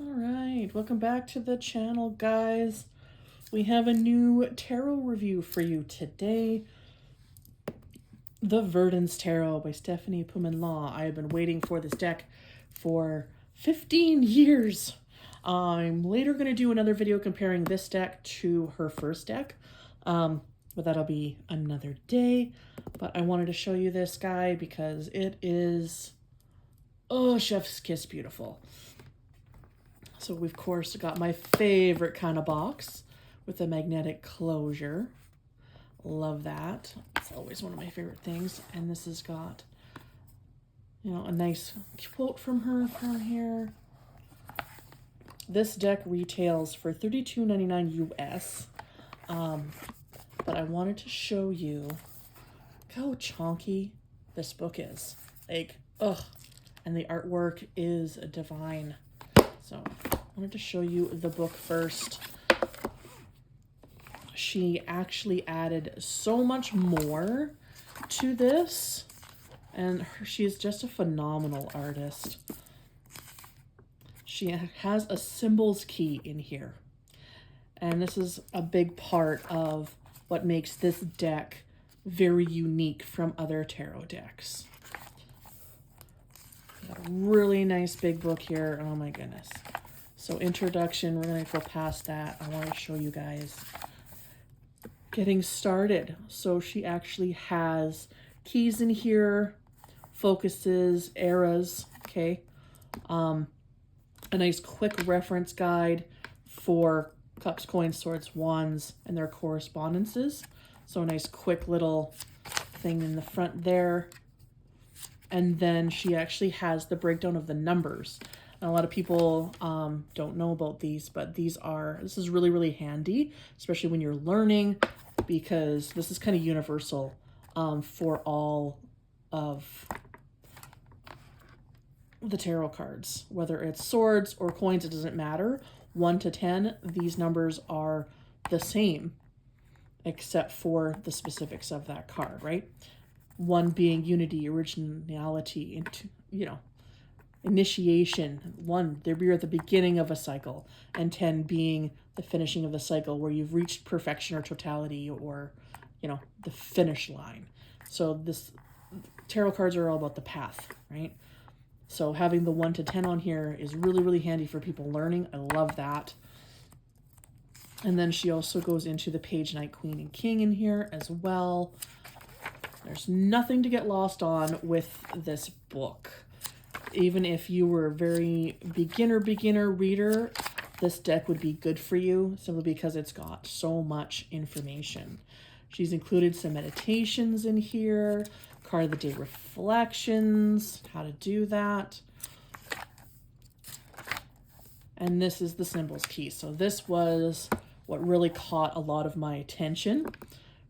All right, welcome back to the channel, guys. We have a new tarot review for you today. The Verdance Tarot by Stephanie Pui-Mun Law. I have been waiting for this deck for 15 years. I'm later going to do another video comparing this deck to her first deck, but that'll be another day. But I wanted to show you this guy because it is, oh, chef's kiss beautiful. So we've, of course, got my favorite kind of box with a magnetic closure. Love that. It's always one of my favorite things. And this has got, you know, a nice quote from her from here. This deck retails for $32.99 US. But I wanted to show you how chonky this book is. Like, ugh. And the artwork is divine. So I wanted to show you the book first. She actually added so much more to this, and she's just a phenomenal artist. She has a symbols key in here, and this is a big part of what makes this deck very unique from other tarot decks. Got a really nice big book here. Oh my goodness. So introduction, we're going to go past that. I want to show you guys getting started. So she actually has keys in here, focuses, eras, okay? A nice quick reference guide for cups, coins, swords, wands, and their correspondences. So a nice quick little thing in the front there. And then she actually has the breakdown of the numbers. And a lot of people don't know about these, but this is really, really handy, especially when you're learning, because this is kind of universal for all of the tarot cards. Whether it's swords or coins, it doesn't matter. 1 to 10, these numbers are the same, except for the specifics of that card, right? 1 being unity, originality, into, you know, initiation. 1, you're at the beginning of a cycle, and 10 being the finishing of the cycle where you've reached perfection or totality, or, you know, the finish line. So this tarot cards are all about the path, right? So having the 1 to 10 on here is really, really handy for people learning. I love that. And then she also goes into the page, knight, queen, and king in here as well. There's nothing to get lost on with this book. Even if you were a very beginner reader, this deck would be good for you, simply because it's got so much information. She's included some meditations in here, card of the day reflections, how to do that. And this is the symbols key. So this was what really caught a lot of my attention.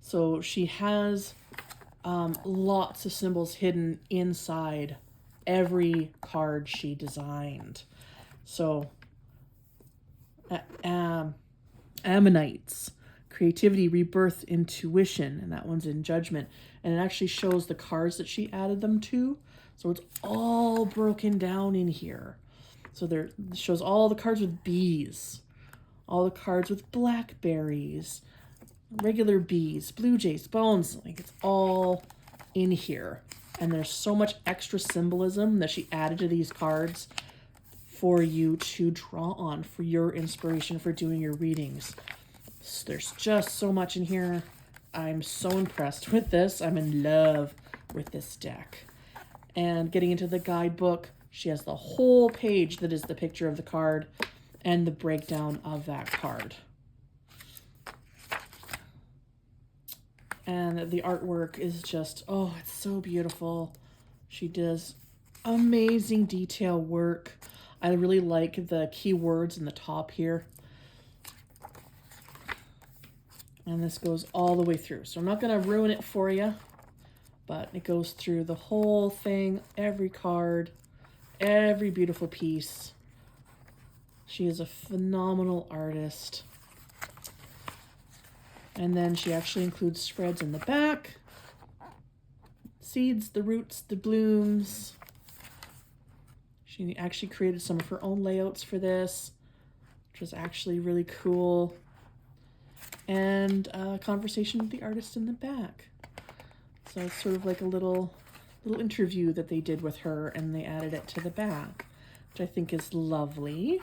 So she has lots of symbols hidden inside every card she designed. So ammonites, creativity, rebirth, intuition, and that one's in judgment. And it actually shows the cards that she added them to. So it's all broken down in here. So there it shows all the cards with bees, all the cards with blackberries, regular bees, blue jays, bones, like it's all in here. And there's so much extra symbolism that she added to these cards for you to draw on for your inspiration for doing your readings. So there's just so much in here. I'm so impressed with this. I'm in love with this deck. And getting into the guidebook, she has the whole page that is the picture of the card and the breakdown of that card. And the artwork is just, oh, it's so beautiful. She does amazing detail work. I really like the keywords in the top here. And this goes all the way through. So I'm not going to ruin it for you, but it goes through the whole thing, every card, every beautiful piece. She is a phenomenal artist. And then she actually includes spreads in the back. Seeds, the roots, the blooms. She She actually created some of her own layouts for this, which was actually really cool. And a conversation with the artist in the back. So it's sort of like a little interview that they did with her, and they added it to the back, which I think is lovely.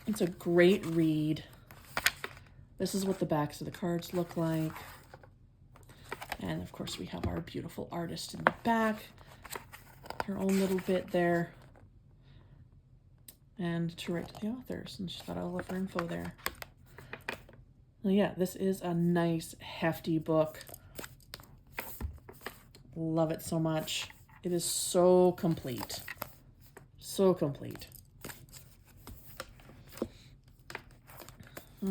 It's a great read. This is what the backs of the cards look like. And of course we have our beautiful artist in the back, her own little bit there. And to write to the authors, and she's got all of her info there. Well, yeah, this is a nice, hefty book. Love it so much. It is so complete. So complete.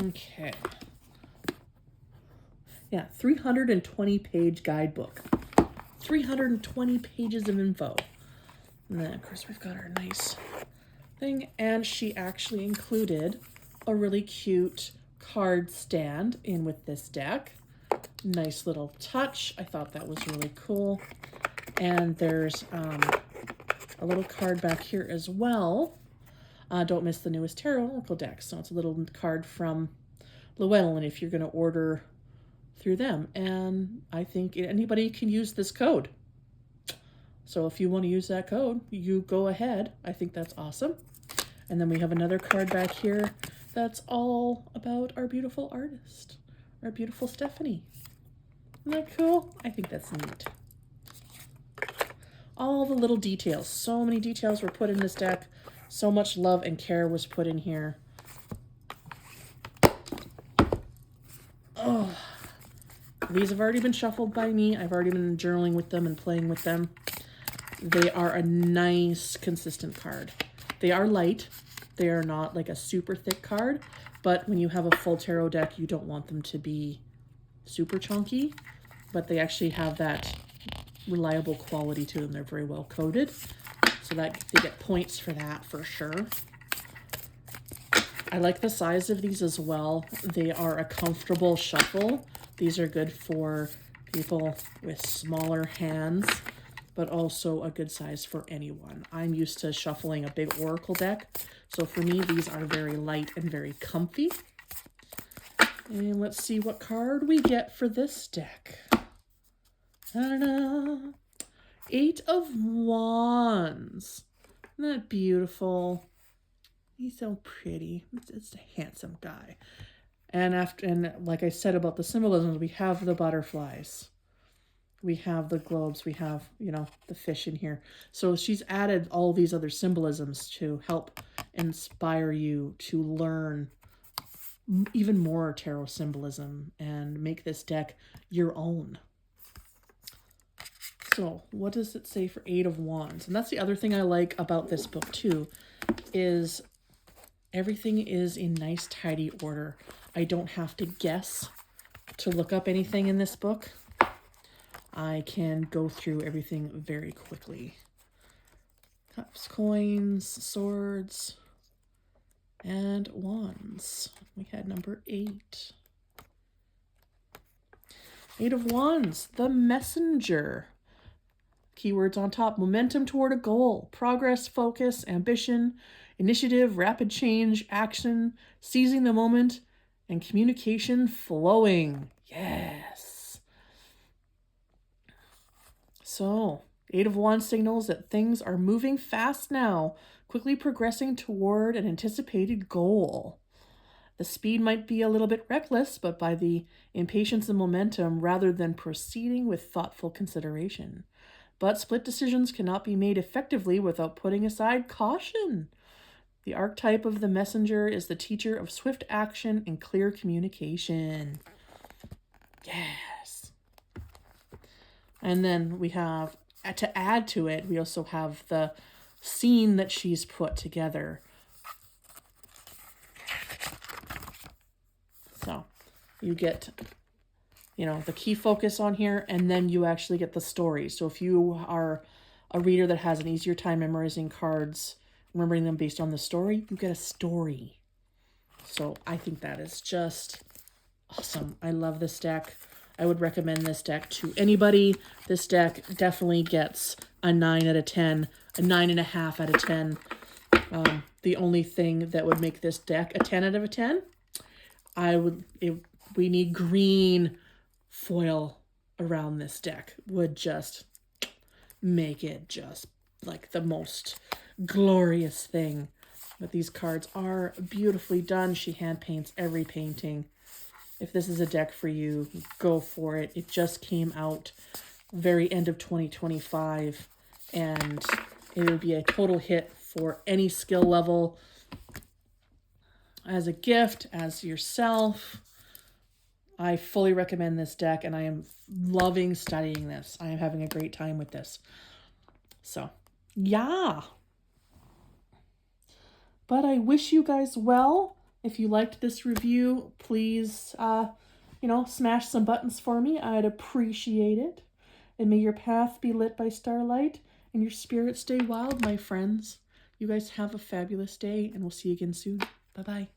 Okay. Yeah, 320-page guidebook. 320 pages of info. And then, of course, we've got our nice thing. And she actually included a really cute card stand in with this deck. Nice little touch. I thought that was really cool. And there's a little card back here as well. Don't miss the newest tarot Oracle deck. So it's a little card from Llewellyn if you're going to order through them. And I think anybody can use this code. So if you want to use that code, you go ahead. I think that's awesome. And then we have another card back here that's all about our beautiful artist, our beautiful Stephanie. Isn't that cool? I think that's neat. All the little details. So many details were put in this deck. So much love and care was put in here. Oh, these have already been shuffled by me. I've already been journaling with them and playing with them. They are a nice, consistent card. They are light. They are not like a super thick card, but when you have a full tarot deck, you don't want them to be super chunky, but they actually have that reliable quality to them. They're very well coated, so that they get points for that for sure. I like the size of these as well. They are a comfortable shuffle. These are good for people with smaller hands, but also a good size for anyone. I'm used to shuffling a big Oracle deck, so for me, these are very light and very comfy. And let's see what card we get for this deck. Ta-da! 8 of Wands. Isn't that beautiful? He's so pretty. It's a handsome guy. And like I said about the symbolism, we have the butterflies. We have the globes. We have, you know, the fish in here. So she's added all these other symbolisms to help inspire you to learn even more tarot symbolism and make this deck your own. So what does it say for 8 of Wands? And that's the other thing I like about this book too, is everything is in nice, tidy order. I don't have to guess to look up anything in this book. I can go through everything very quickly. Cups, coins, swords, and wands. We had number 8. 8 of Wands, the messenger. Keywords on top: momentum toward a goal, progress, focus, ambition, initiative, rapid change, action, seizing the moment, and communication flowing. Yes. So, 8 of Wands signals that things are moving fast now, quickly progressing toward an anticipated goal. The speed might be a little bit reckless, but by the impatience and momentum rather than proceeding with thoughtful consideration. But split decisions cannot be made effectively without putting aside caution. The archetype of the messenger is the teacher of swift action and clear communication. Yes. And then we have, to add to it, we also have the scene that she's put together. So you get, you know, the key focus on here, and then you actually get the story. So if you are a reader that has an easier time memorizing cards, remembering them based on the story, you get a story. So I think that is just awesome. I love this deck. I would recommend this deck to anybody. This deck definitely gets a 9 out of 10, a 9.5 out of 10. The only thing that would make this deck a 10 out of a 10, we need green foil around this deck. Would just make it just like the most glorious thing. But these cards are beautifully done. She hand paints every painting. If this is a deck for you, go for it. It just came out very end of 2025, and it would be a total hit for any skill level, as a gift, as yourself. I fully recommend this deck, and I am loving studying this. I am having a great time with this. So, yeah. But I wish you guys well. If you liked this review, please, smash some buttons for me. I'd appreciate it. And may your path be lit by starlight and your spirit stay wild, my friends. You guys have a fabulous day, and we'll see you again soon. Bye-bye.